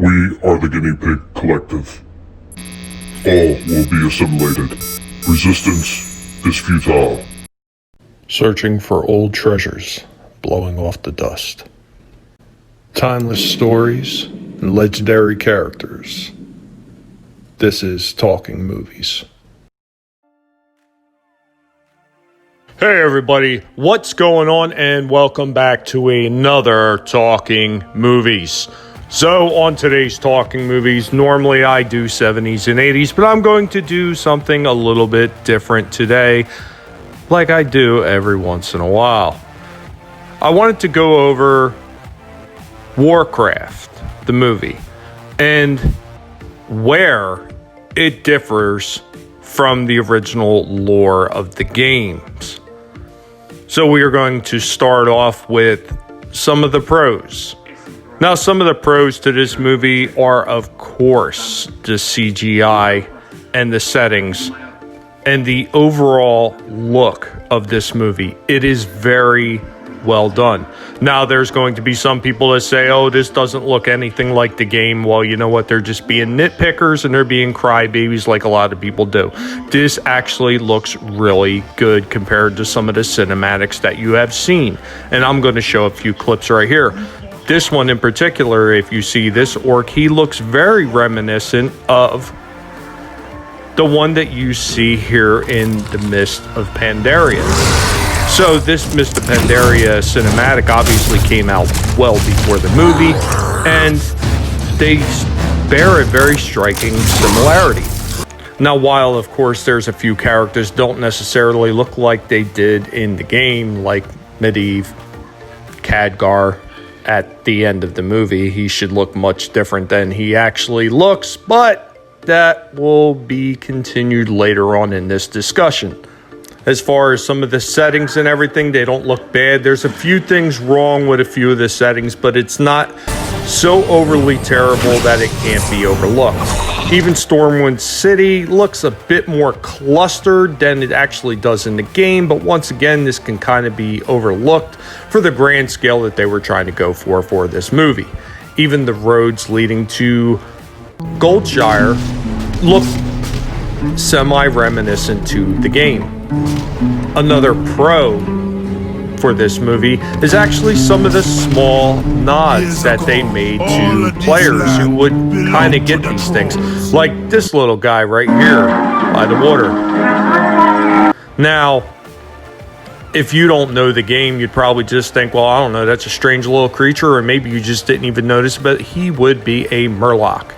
We are the Guinea Pig Collective. All will be assimilated. Resistance is futile. Searching for old treasures, blowing off the dust. Timeless stories and legendary characters. This is Talking Movies. Hey everybody, what's going on, and welcome back to another Talking Movies. So on today's Talking Movies, normally I do 70s and 80s, but I'm going to do something a little bit different today, like I do every once in a while. I wanted to go over Warcraft, the movie, and where it differs from the original lore of the games. So we are going to start off with some of the pros. Now, some of the pros to this movie are, of course, the CGI and the settings and the overall look of this movie. It is very well done. Now, there's going to be some people that say, oh, this doesn't look anything like the game. Well, you know what? They're just being nitpickers and they're being crybabies like a lot of people do. This actually looks really good compared to some of the cinematics that you have seen. And I'm going to show a few clips right here. This one in particular, if you see this orc, he looks very reminiscent of the one that you see here in the Mist of Pandaria. So this Mist of Pandaria cinematic obviously came out well before the movie, and they bear a very striking similarity. Now, while of course there's a few characters don't necessarily look like they did in the game, like Medivh, Khadgar, at the end of the movie, he should look much different than he actually looks, but that will be continued later on in this discussion. As far as some of the settings and everything, they don't look bad. There's a few things wrong with a few of the settings, but it's not so overly terrible that it can't be overlooked. Even Stormwind City looks a bit more clustered than it actually does in the game, but once again, this can kind of be overlooked for the grand scale that they were trying to go for this movie. Even the roads leading to Goldshire look semi-reminiscent to the game. Another pro for this movie is actually some of the small nods that they made to players who would kind of get these things. Like this little guy right here by the water. Now, if you don't know the game, you'd probably just think, well, I don't know, that's a strange little creature, or maybe you just didn't even notice, but he would be a Murloc.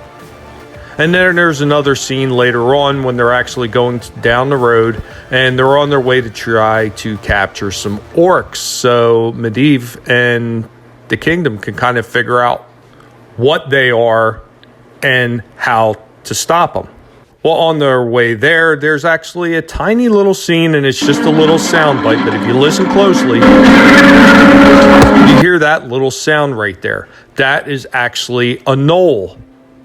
And then there's another scene later on when they're actually going down the road and they're on their way to try to capture some orcs. So Medivh and the kingdom can kind of figure out what they are and how to stop them. Well, on their way there, there's actually a tiny little scene, and it's just a little sound bite, but if you listen closely, you hear that little sound right there. That is actually a knoll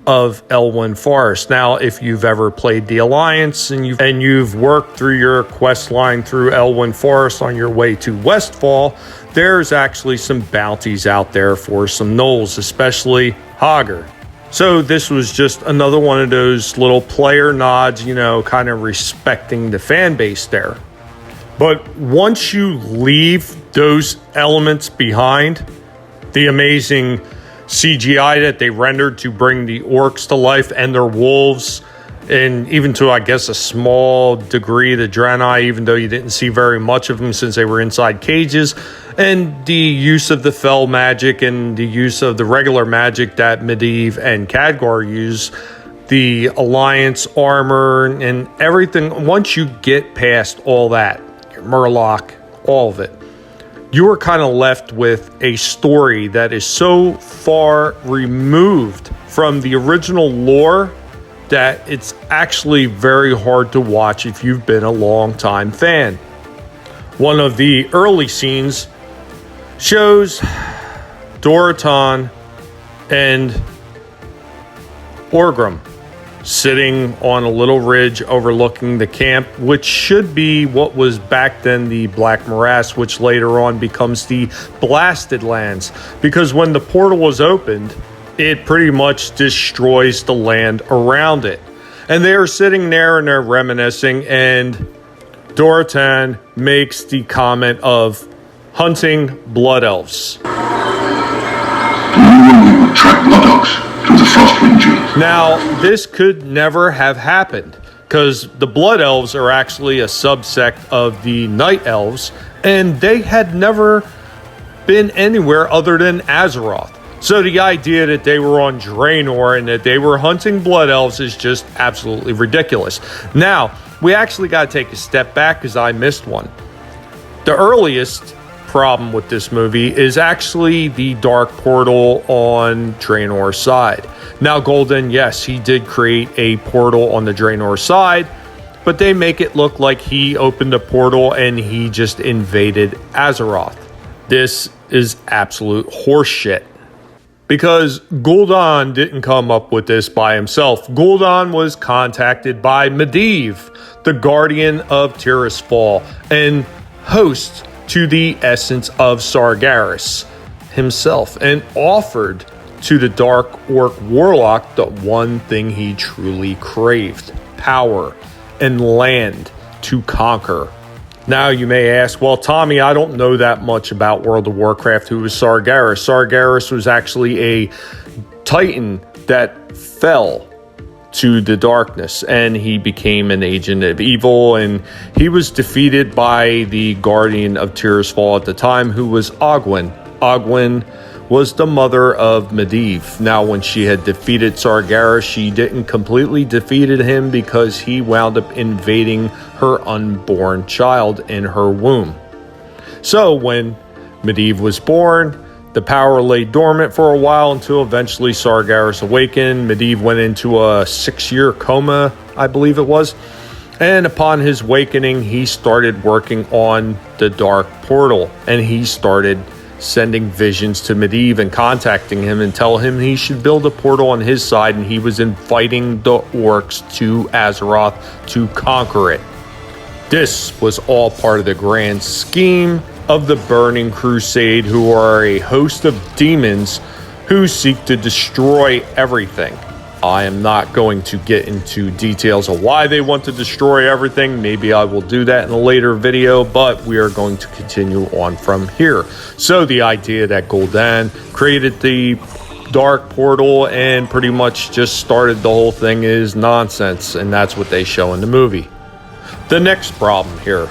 of Elwyn Forest. Now, if you've ever played the Alliance and you've worked through your quest line through Elwyn Forest on your way to Westfall, there's actually some bounties out there for some gnolls, especially Hagar. So this was just another one of those little player nods, you know, kind of respecting the fan base there. But once you leave those elements behind, the amazing CGI that they rendered to bring the orcs to life and their wolves, and even to, I guess, a small degree, the Draenei, even though you didn't see very much of them since they were inside cages, and the use of the fell magic and the use of the regular magic that Medivh and Khadgar use, the Alliance armor and everything. Once you get past all that, your Murloc, all of it, you are kind of left with a story that is so far removed from the original lore that it's actually very hard to watch if you've been a long-time fan. One of the early scenes shows Dorotan and Orgrim sitting on a little ridge overlooking the camp, which should be what was back then the Black Morass, which later on becomes the Blasted Lands. Because when the portal was opened, it pretty much destroys the land around it. And they are sitting there and they're reminiscing, and Doratan makes the comment of hunting blood elves. Track blood elves through the frost region. Now, this could never have happened, because the blood elves are actually a subsect of the night elves, and they had never been anywhere other than Azeroth. So the idea that they were on Draenor and that they were hunting blood elves is just absolutely ridiculous. Now, we actually got to take a step back because I missed one. The earliest problem with this movie is actually the dark portal on Draenor's side. Now, Guldan, yes, he did create a portal on the Draenor side, but they make it look like he opened a portal and he just invaded Azeroth. This is absolute horseshit, because Guldan didn't come up with this by himself. Guldan was contacted by Medivh, the guardian of Tirisfal and host to the essence of Sargeras himself, and offered to the Dark Orc Warlock the one thing he truly craved: power and land to conquer. Now you may ask, well, Tommy, I don't know that much about World of Warcraft. Who was Sargeras? Sargeras was actually a titan that fell to the darkness, and he became an agent of evil, and he was defeated by the guardian of Tirisfal at the time, who was Ogwyn. Ogwyn was the mother of Medivh. Now, when she had defeated Sargeras, she didn't completely defeat him, because he wound up invading her unborn child in her womb. So when Medivh was born, the power lay dormant for a while until eventually Sargeras awakened. Medivh went into a 6-year coma, I believe it was. And upon his awakening, he started working on the Dark Portal, and he started sending visions to Medivh and contacting him and tell him he should build a portal on his side, and he was inviting the orcs to Azeroth to conquer it. This was all part of the grand scheme of the Burning Crusade, who are a host of demons who seek to destroy everything. I am not going to get into details of why they want to destroy everything. Maybe I will do that in a later video, but we are going to continue on from here. So the idea that Guldan created the Dark Portal and pretty much just started the whole thing is nonsense, and that's what they show in the movie. The next problem here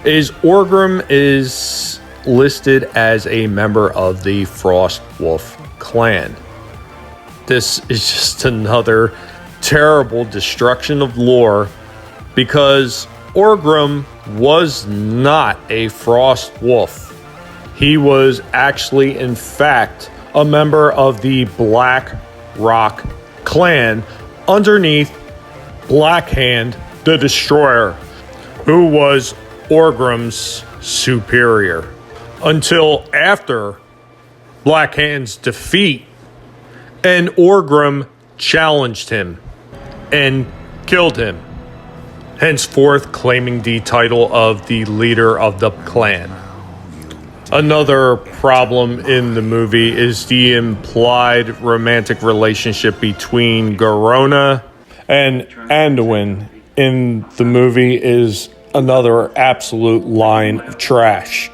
is Orgrim is listed as a member of the Frostwolf clan. This is just another terrible destruction of lore, because Orgrim was not a Frostwolf. He was actually, in fact, a member of the Black Rock clan underneath Blackhand the Destroyer, who was Orgrim's superior, until after Blackhand's defeat, and Orgrim challenged him and killed him, henceforth claiming the title of the leader of the clan. Another problem in the movie is the implied romantic relationship between Garona and Anduin in the movie is another absolute line of trash.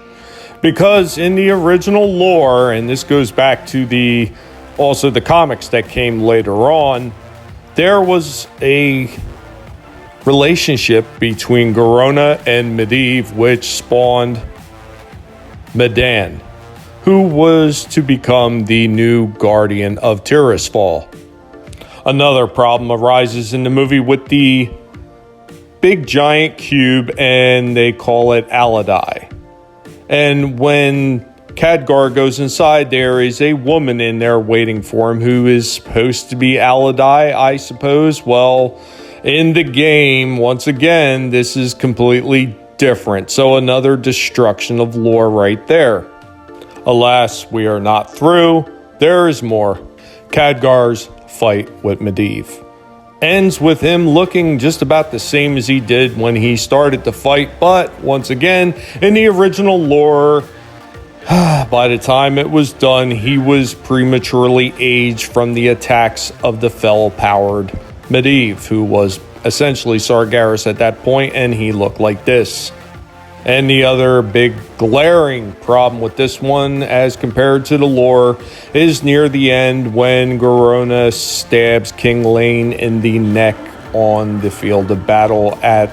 Because in the original lore, and this goes back to the comics that came later on, there was a relationship between Garona and Medivh, which spawned Medan, who was to become the new guardian of Tirisfal. Another problem arises in the movie with the big giant cube, and they call it Aladai. And when Khadgar goes inside, there is a woman in there waiting for him who is supposed to be Aladai, I suppose. Well, in the game, once again, this is completely different. So another destruction of lore right there. Alas, we are not through. There is more. Khadgar's fight with Medivh ends with him looking just about the same as he did when he started the fight, but once again, in the original lore, By the time it was done, he was prematurely aged from the attacks of the fel-powered Medivh, who was essentially Sargeras at that point, and he looked like this. And the other big glaring problem with this one, as compared to the lore, is near the end when Garona stabs King Lane in the neck on the field of battle at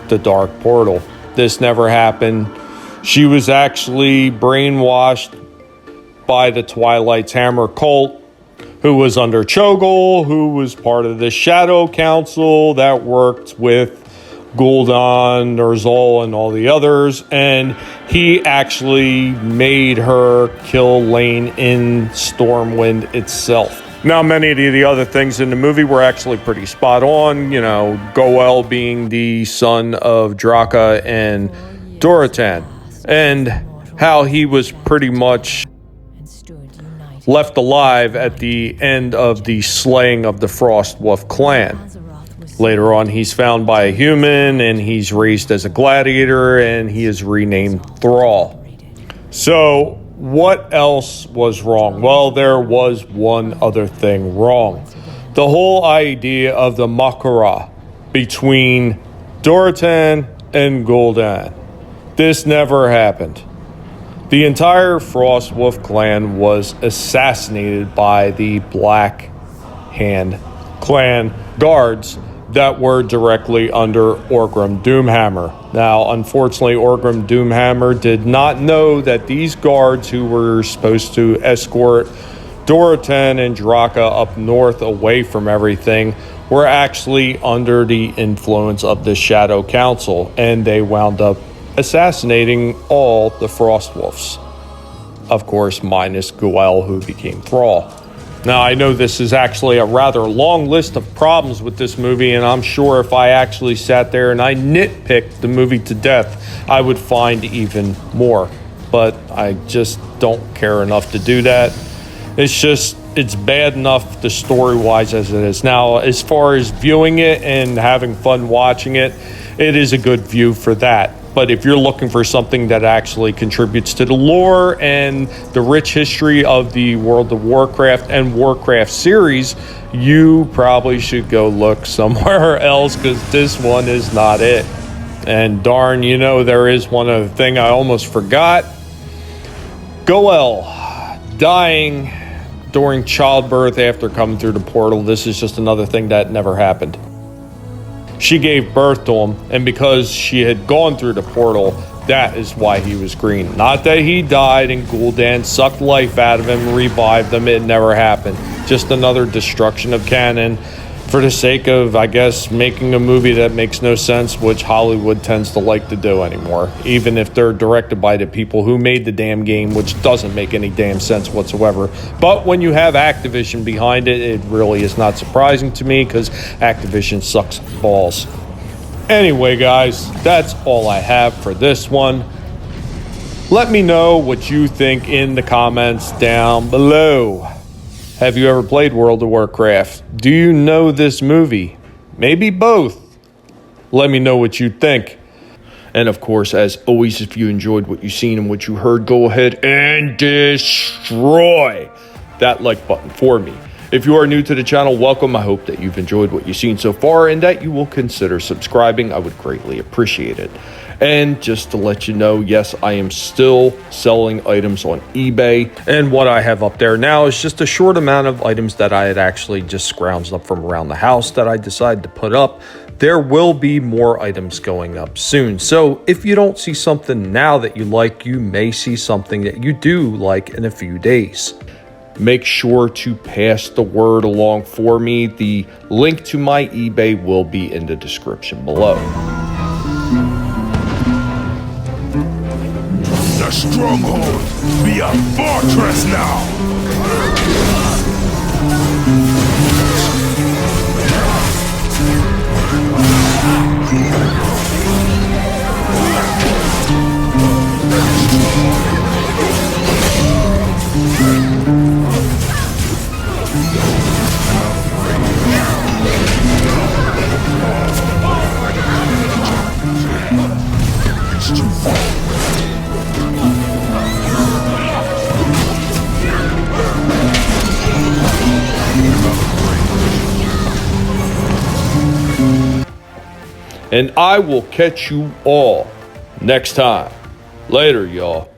the Dark Portal. This never happened. She was actually brainwashed by the Twilight's Hammer cult, who was under Cho'Gul, who was part of the Shadow Council that worked with Guldan, Ner'zhul, and all the others, and he actually made her kill Lane in Stormwind itself. Now, many of the other things in the movie were actually pretty spot on. You know, Goel being the son of Draka and Doratan, and how he was pretty much left alive at the end of the slaying of the Frostwolf clan. Later on, he's found by a human, and he's raised as a gladiator, and he is renamed Thrall. So, what else was wrong? Well, there was one other thing wrong. The whole idea of the Makara between Doratan and Guldan. This never happened. The entire Frostwolf clan was assassinated by the Black Hand clan guards that were directly under Orgrim Doomhammer. Now, unfortunately, Orgrim Doomhammer did not know that these guards who were supposed to escort Doratan and Draka up north away from everything were actually under the influence of the Shadow Council, and they wound up assassinating all the Frostwolves. Of course, minus Goel, who became Thrall. Now, I know this is actually a rather long list of problems with this movie, and I'm sure if I actually sat there and I nitpicked the movie to death, I would find even more. But I just don't care enough to do that. It's bad enough, the story-wise, as it is. Now, as far as viewing it and having fun watching it, it is a good view for that. But if you're looking for something that actually contributes to the lore and the rich history of the World of Warcraft and Warcraft series, you probably should go look somewhere else, because this one is not it. And darn, you know, there is one other thing I almost forgot. Goel dying during childbirth after coming through the portal. This is just another thing that never happened. She gave birth to him, and because she had gone through the portal, that is why he was green. Not that he died and Guldan sucked life out of him, revived him. It never happened. Just another destruction of canon for the sake of, I guess, making a movie that makes no sense, which Hollywood tends to like to do anymore, even if they're directed by the people who made the damn game, which doesn't make any damn sense whatsoever. But when you have Activision behind it, it really is not surprising to me, because Activision sucks balls. Anyway, guys, that's all I have for this one. Let me know what you think in the comments down below. Have you ever played World of Warcraft? Do you know this movie? Maybe both. Let me know what you think. And of course, as always, if you enjoyed what you've seen and what you heard, go ahead and destroy that like button for me. If you are new to the channel, welcome. I hope that you've enjoyed what you've seen so far and that you will consider subscribing. I would greatly appreciate it. And just to let you know, yes, I am still selling items on eBay. And what I have up there now is just a short amount of items that I had actually just scrounged up from around the house that I decided to put up. There will be more items going up soon. So if you don't see something now that you like, you may see something that you do like in a few days. Make sure to pass the word along for me. The link to my eBay will be in the description below. The stronghold be a fortress now. And I will catch you all next time. Later, y'all.